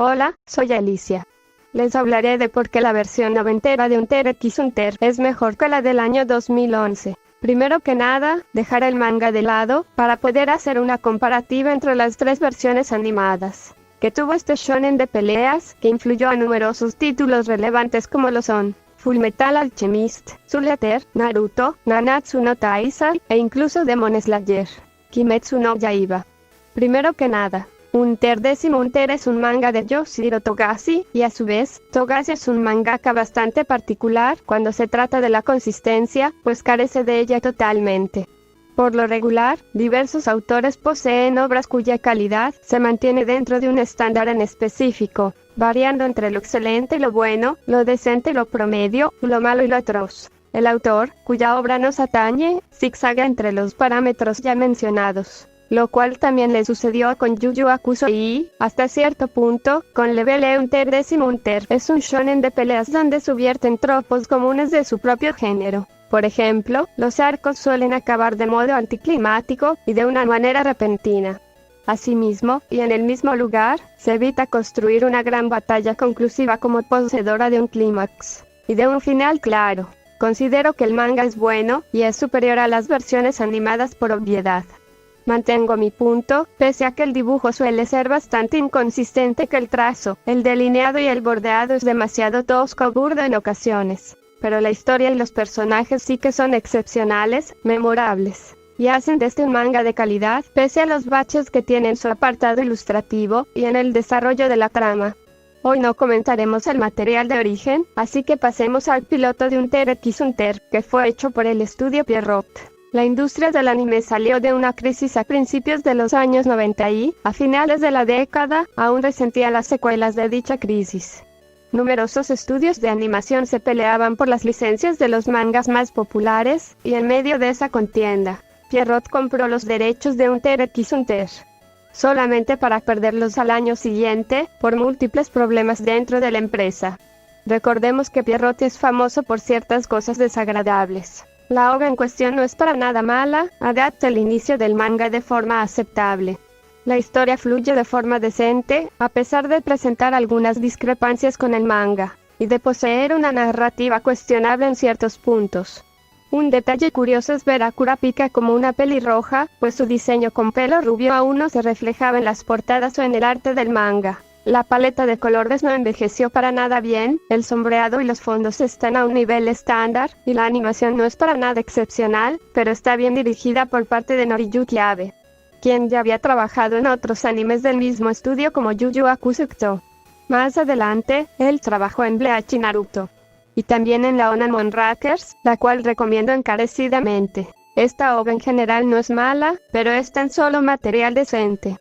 Hola, soy Alicia. Les hablaré de por qué la versión noventera de Hunter x Hunter es mejor que la del año 2011. Primero que nada, dejar el manga de lado para poder hacer una comparativa entre las tres versiones animadas que tuvo este shonen de peleas, que influyó a numerosos títulos relevantes como lo son Fullmetal Alchemist, Soul Eater, Naruto, Nanatsu no Taizai e incluso Demon Slayer, Kimetsu no Yaiba. Primero que nada, Hunter x Hunter es un manga de Yoshiro Togashi, y a su vez, Togashi es un mangaka bastante particular cuando se trata de la consistencia, pues carece de ella totalmente. Por lo regular, diversos autores poseen obras cuya calidad se mantiene dentro de un estándar en específico, variando entre lo excelente y lo bueno, lo decente y lo promedio, lo malo y lo atroz. El autor, cuya obra nos atañe, zigzaga entre los parámetros ya mencionados, lo cual también le sucedió con Yu Yu Hakusho y, hasta cierto punto, con Level E. Hunter x Hunter es un shonen de peleas donde subvierten tropos comunes de su propio género. Por ejemplo, los arcos suelen acabar de modo anticlimático y de una manera repentina. Asimismo, y en el mismo lugar, se evita construir una gran batalla conclusiva como poseedora de un clímax y de un final claro. Considero que el manga es bueno y es superior a las versiones animadas por obviedad. Mantengo mi punto, pese a que el dibujo suele ser bastante inconsistente, que el trazo, el delineado y el bordeado es demasiado tosco o burdo en ocasiones. Pero la historia y los personajes sí que son excepcionales, memorables, y hacen de este un manga de calidad, pese a los baches que tiene en su apartado ilustrativo, y en el desarrollo de la trama. Hoy no comentaremos el material de origen, así que pasemos al piloto de Hunter x Hunter, que fue hecho por el estudio Pierrot. La industria del anime salió de una crisis a principios de los años 90 y, a finales de la década, aún resentía las secuelas de dicha crisis. Numerosos estudios de animación se peleaban por las licencias de los mangas más populares, y en medio de esa contienda, Pierrot compró los derechos de Hunter x Hunter, solamente para perderlos al año siguiente, por múltiples problemas dentro de la empresa. Recordemos que Pierrot es famoso por ciertas cosas desagradables. La obra en cuestión no es para nada mala, adapta el inicio del manga de forma aceptable. La historia fluye de forma decente, a pesar de presentar algunas discrepancias con el manga, y de poseer una narrativa cuestionable en ciertos puntos. Un detalle curioso es ver a Kurapika como una pelirroja, pues su diseño con pelo rubio aún no se reflejaba en las portadas o en el arte del manga. La paleta de colores no envejeció para nada bien, el sombreado y los fondos están a un nivel estándar, y la animación no es para nada excepcional, pero está bien dirigida por parte de Noriyuki Abe, quien ya había trabajado en otros animes del mismo estudio como Yu Yu Hakusho. Más adelante, él trabajó en Bleach y Naruto, y también en la Onan Moonrakers, la cual recomiendo encarecidamente. Esta obra en general no es mala, pero es tan solo material decente.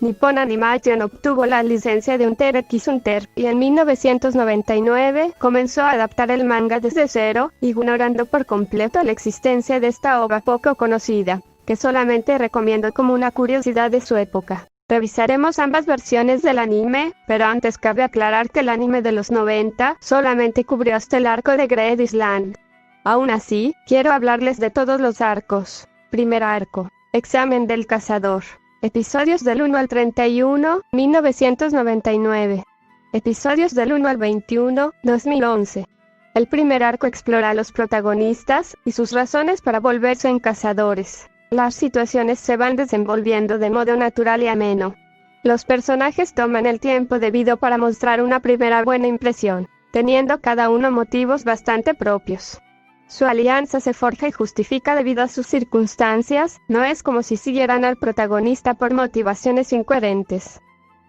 Nippon Animation obtuvo la licencia de Hunter x Hunter, y en 1999 comenzó a adaptar el manga desde cero, ignorando por completo la existencia de esta obra poco conocida, que solamente recomiendo como una curiosidad de su época. Revisaremos ambas versiones del anime, pero antes cabe aclarar que el anime de los 90 solamente cubrió hasta el arco de Great Island. Aún así, quiero hablarles de todos los arcos. Primer arco, Examen del Cazador. Episodios del 1 al 31, 1999. Episodios del 1 al 21, 2011. El primer arco explora a los protagonistas y sus razones para volverse en cazadores. Las situaciones se van desenvolviendo de modo natural y ameno. Los personajes toman el tiempo debido para mostrar una primera buena impresión, teniendo cada uno motivos bastante propios. Su alianza se forja y justifica debido a sus circunstancias, no es como si siguieran al protagonista por motivaciones incoherentes.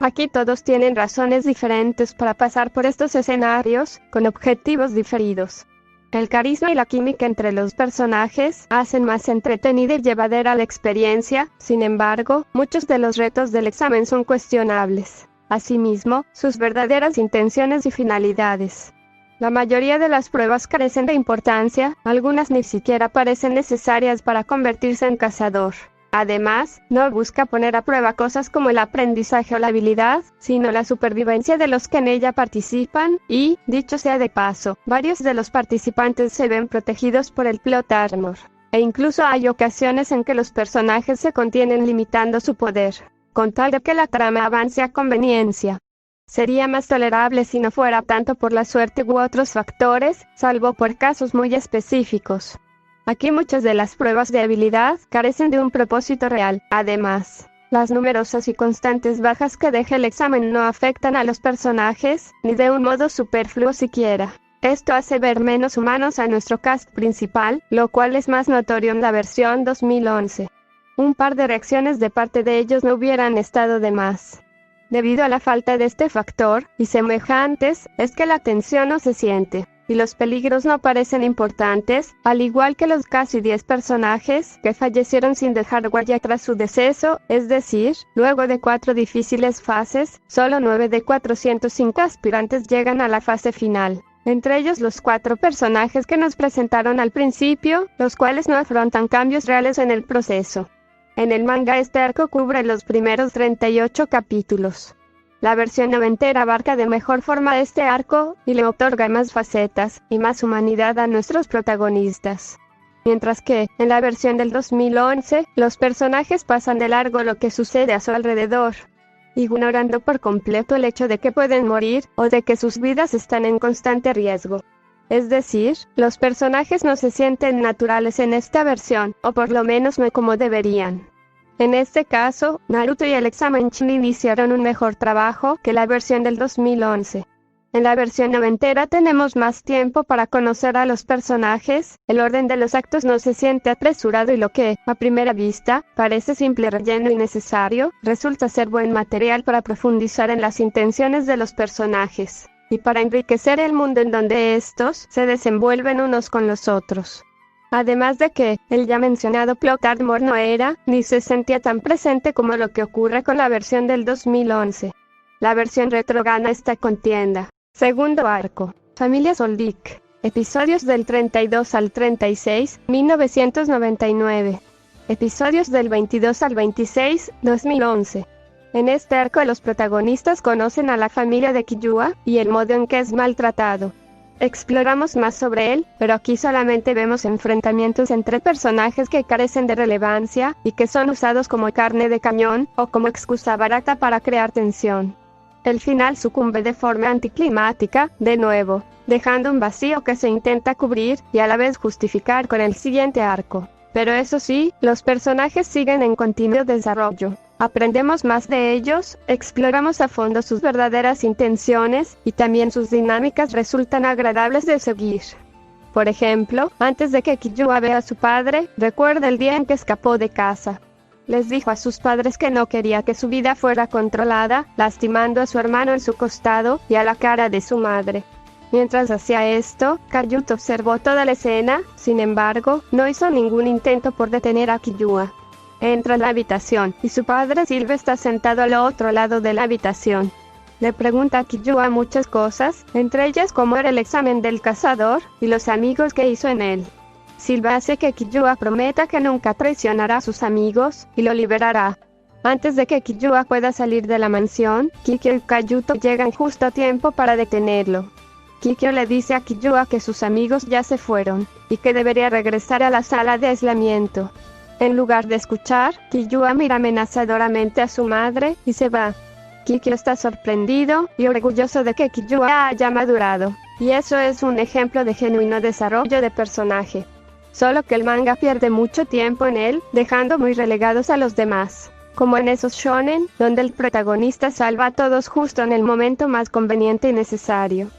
Aquí todos tienen razones diferentes para pasar por estos escenarios, con objetivos diferidos. El carisma y la química entre los personajes hacen más entretenida y llevadera la experiencia, sin embargo, muchos de los retos del examen son cuestionables. Asimismo, sus verdaderas intenciones y finalidades. La mayoría de las pruebas carecen de importancia, algunas ni siquiera parecen necesarias para convertirse en cazador. Además, no busca poner a prueba cosas como el aprendizaje o la habilidad, sino la supervivencia de los que en ella participan, y, dicho sea de paso, varios de los participantes se ven protegidos por el plot armor. E incluso hay ocasiones en que los personajes se contienen limitando su poder, con tal de que la trama avance a conveniencia. Sería más tolerable si no fuera tanto por la suerte u otros factores, salvo por casos muy específicos. Aquí muchas de las pruebas de habilidad carecen de un propósito real. Además, las numerosas y constantes bajas que deja el examen no afectan a los personajes, ni de un modo superfluo siquiera. Esto hace ver menos humanos a nuestro cast principal, lo cual es más notorio en la versión 2011. Un par de reacciones de parte de ellos no hubieran estado de más. Debido a la falta de este factor, y semejantes, es que la tensión no se siente, y los peligros no parecen importantes, al igual que los casi 10 personajes que fallecieron sin dejar huella tras su deceso, es decir, luego de 4 difíciles fases, solo 9 de 405 aspirantes llegan a la fase final. Entre ellos los 4 personajes que nos presentaron al principio, los cuales no afrontan cambios reales en el proceso. En el manga este arco cubre los primeros 38 capítulos. La versión noventera abarca de mejor forma este arco, y le otorga más facetas, y más humanidad a nuestros protagonistas. Mientras que, en la versión del 2011, los personajes pasan de largo lo que sucede a su alrededor, ignorando por completo el hecho de que pueden morir, o de que sus vidas están en constante riesgo. Es decir, los personajes no se sienten naturales en esta versión, o por lo menos no como deberían. En este caso, Naruto y el examen Chunin hicieron un mejor trabajo que la versión del 2011. En la versión noventera tenemos más tiempo para conocer a los personajes, el orden de los actos no se siente apresurado y lo que, a primera vista, parece simple relleno innecesario, resulta ser buen material para profundizar en las intenciones de los personajes, y para enriquecer el mundo en donde estos se desenvuelven unos con los otros. Además de que, el ya mencionado plot armor no era, ni se sentía tan presente como lo que ocurre con la versión del 2011. La versión retro gana esta contienda. Segundo arco. Familia Soldic. Episodios del 32 al 36, 1999. Episodios del 22 al 26, 2011. En este arco los protagonistas conocen a la familia de Killua, y el modo en que es maltratado. Exploramos más sobre él, pero aquí solamente vemos enfrentamientos entre personajes que carecen de relevancia, y que son usados como carne de cañón, o como excusa barata para crear tensión. El final sucumbe de forma anticlimática, de nuevo, dejando un vacío que se intenta cubrir, y a la vez justificar con el siguiente arco. Pero eso sí, los personajes siguen en continuo desarrollo. Aprendemos más de ellos, exploramos a fondo sus verdaderas intenciones, y también sus dinámicas resultan agradables de seguir. Por ejemplo, antes de que Killua vea a su padre, recuerda el día en que escapó de casa. Les dijo a sus padres que no quería que su vida fuera controlada, lastimando a su hermano en su costado, y a la cara de su madre. Mientras hacía esto, Kayuto observó toda la escena, sin embargo, no hizo ningún intento por detener a Killua. Entra a la habitación, y su padre Silva está sentado al otro lado de la habitación. Le pregunta a Killua muchas cosas, entre ellas cómo era el examen del cazador, y los amigos que hizo en él. Silva hace que Killua prometa que nunca traicionará a sus amigos, y lo liberará. Antes de que Killua pueda salir de la mansión, Kikyo y Kayuto llegan justo a tiempo para detenerlo. Kikyo le dice a Killua que sus amigos ya se fueron, y que debería regresar a la sala de aislamiento. En lugar de escuchar, Killua mira amenazadoramente a su madre, y se va. Kikyo está sorprendido, y orgulloso de que Killua haya madurado, y eso es un ejemplo de genuino desarrollo de personaje. Solo que el manga pierde mucho tiempo en él, dejando muy relegados a los demás. Como en esos shonen, donde el protagonista salva a todos justo en el momento más conveniente y necesario.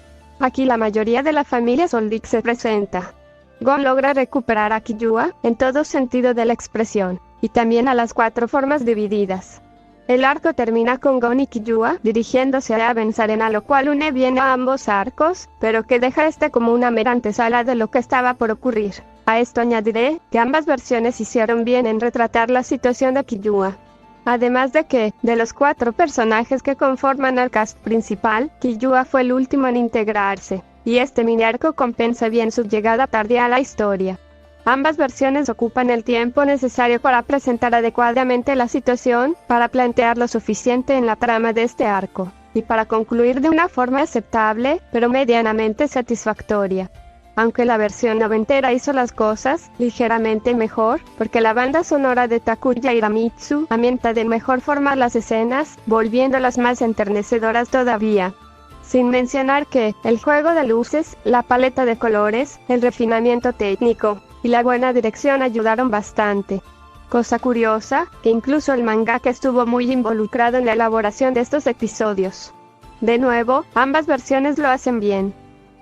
Aquí la mayoría de la familia Soldic se presenta. Gon logra recuperar a Killua, en todo sentido de la expresión, y también a las 4 formas divididas. El arco termina con Gon y Killua dirigiéndose a Avens Arena, lo cual une bien a ambos arcos, pero que deja este como una mera antesala de lo que estaba por ocurrir. A esto añadiré que ambas versiones hicieron bien en retratar la situación de Killua. Además de que, de los 4 personajes que conforman al cast principal, Killua fue el último en integrarse, y este mini arco compensa bien su llegada tardía a la historia. Ambas versiones ocupan el tiempo necesario para presentar adecuadamente la situación, para plantear lo suficiente en la trama de este arco, y para concluir de una forma aceptable, pero medianamente satisfactoria. aunque la versión noventera hizo las cosas ligeramente mejor, porque la banda sonora de Takuya Hiramitsu ambienta de mejor forma las escenas, volviéndolas más enternecedoras todavía. Sin mencionar que el juego de luces, la paleta de colores, el refinamiento técnico y la buena dirección ayudaron bastante. Cosa curiosa, que incluso el mangaka estuvo muy involucrado en la elaboración de estos episodios. De nuevo, ambas versiones lo hacen bien,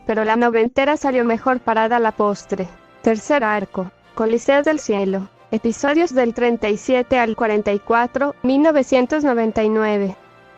pero la noventera salió mejor parada a la postre. Tercer arco, Coliseos del Cielo, episodios del 37 al 44, 1999.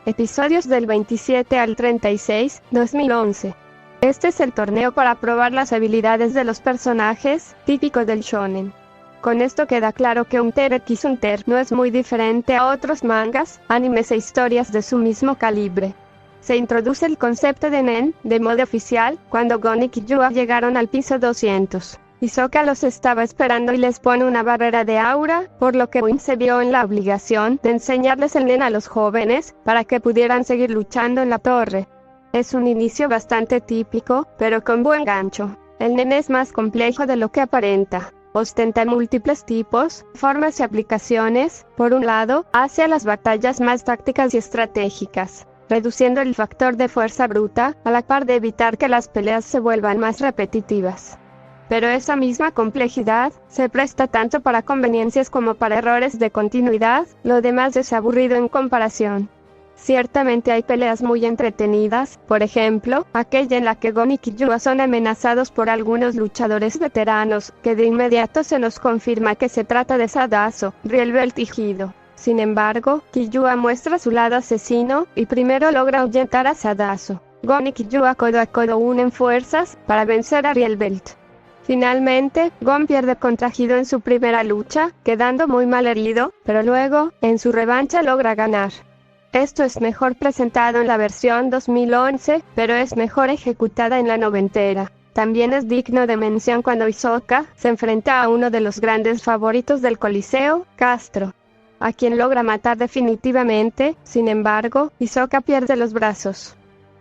Episodios del 27 al 36, 2011. Este es el torneo para probar las habilidades de los personajes, típico del shonen. Con esto queda claro que Hunter x Hunter no es muy diferente a otros mangas, animes e historias de su mismo calibre. Se introduce el concepto de Nen, de modo oficial, cuando Gon y Killua llegaron al piso 200. Hisoka los estaba esperando y les pone una barrera de aura, por lo que Win se vio en la obligación de enseñarles el Nen a los jóvenes, para que pudieran seguir luchando en la torre. Es un inicio bastante típico, pero con buen gancho. El Nen es más complejo de lo que aparenta. Ostenta múltiples tipos, formas y aplicaciones, por un lado, hacia las batallas más tácticas y estratégicas, reduciendo el factor de fuerza bruta, a la par de evitar que las peleas se vuelvan más repetitivas. Pero esa misma complejidad se presta tanto para conveniencias como para errores de continuidad, lo demás es aburrido en comparación. Ciertamente hay peleas muy entretenidas, por ejemplo, aquella en la que Gon y Killua son amenazados por algunos luchadores veteranos, que de inmediato se nos confirma que se trata de Sadazo, Rielbelt y Hido. Sin embargo, Killua muestra su lado asesino, y primero logra ahuyentar a Sadazo. Gon y Killua codo a codo unen fuerzas, para vencer a Rielbelt. Finalmente, Gon pierde contra Hido en su primera lucha, quedando muy mal herido, pero luego, en su revancha logra ganar. Esto es mejor presentado en la versión 2011, pero es mejor ejecutada en la noventera. También es digno de mención cuando Hisoka se enfrenta a uno de los grandes favoritos del Coliseo, Castro, a quien logra matar definitivamente. Sin embargo, Hisoka pierde los brazos.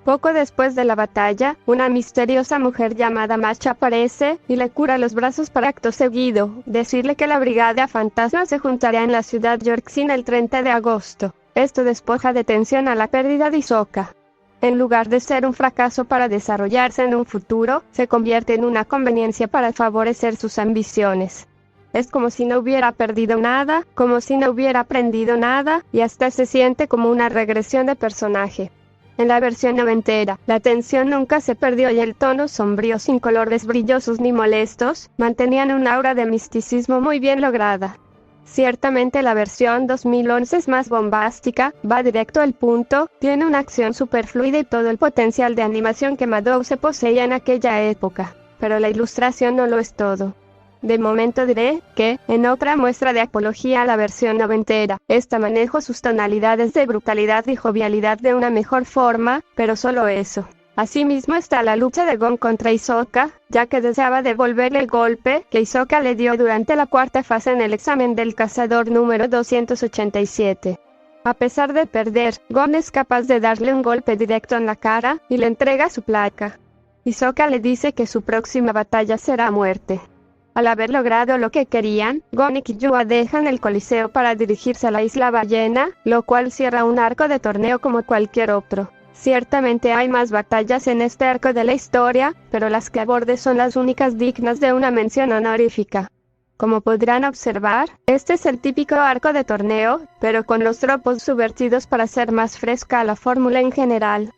Poco después de la batalla, una misteriosa mujer llamada Macha aparece y le cura los brazos para acto seguido decirle que la Brigada Fantasma se juntará en la ciudad Yorksin el 30 de agosto. Esto despoja de tensión a la pérdida de Hisoka. En lugar de ser un fracaso para desarrollarse en un futuro, se convierte en una conveniencia para favorecer sus ambiciones. Es como si no hubiera perdido nada, como si no hubiera aprendido nada, y hasta se siente como una regresión de personaje. En la versión noventera, la tensión nunca se perdió y el tono sombrío sin colores brillosos ni molestos, mantenían un aura de misticismo muy bien lograda. Ciertamente la versión 2011 es más bombástica, va directo al punto, tiene una acción superfluida y todo el potencial de animación que Madou se poseía en aquella época, pero la ilustración no lo es todo. De momento diré que, en otra muestra de apología a la versión noventera, esta manejo sus tonalidades de brutalidad y jovialidad de una mejor forma, pero solo eso. Asimismo está la lucha de Gon contra Hisoka, ya que deseaba devolverle el golpe que Hisoka le dio durante la cuarta fase en el examen del cazador número 287. A pesar de perder, Gon es capaz de darle un golpe directo en la cara, y le entrega su placa. Hisoka le dice que su próxima batalla será a muerte. Al haber logrado lo que querían, Gon y Killua dejan el Coliseo para dirigirse a la Isla Ballena, lo cual cierra un arco de torneo como cualquier otro. Ciertamente hay más batallas en este arco de la historia, pero las que aborde son las únicas dignas de una mención honorífica. Como podrán observar, este es el típico arco de torneo, pero con los tropos subvertidos para hacer más fresca la fórmula en general.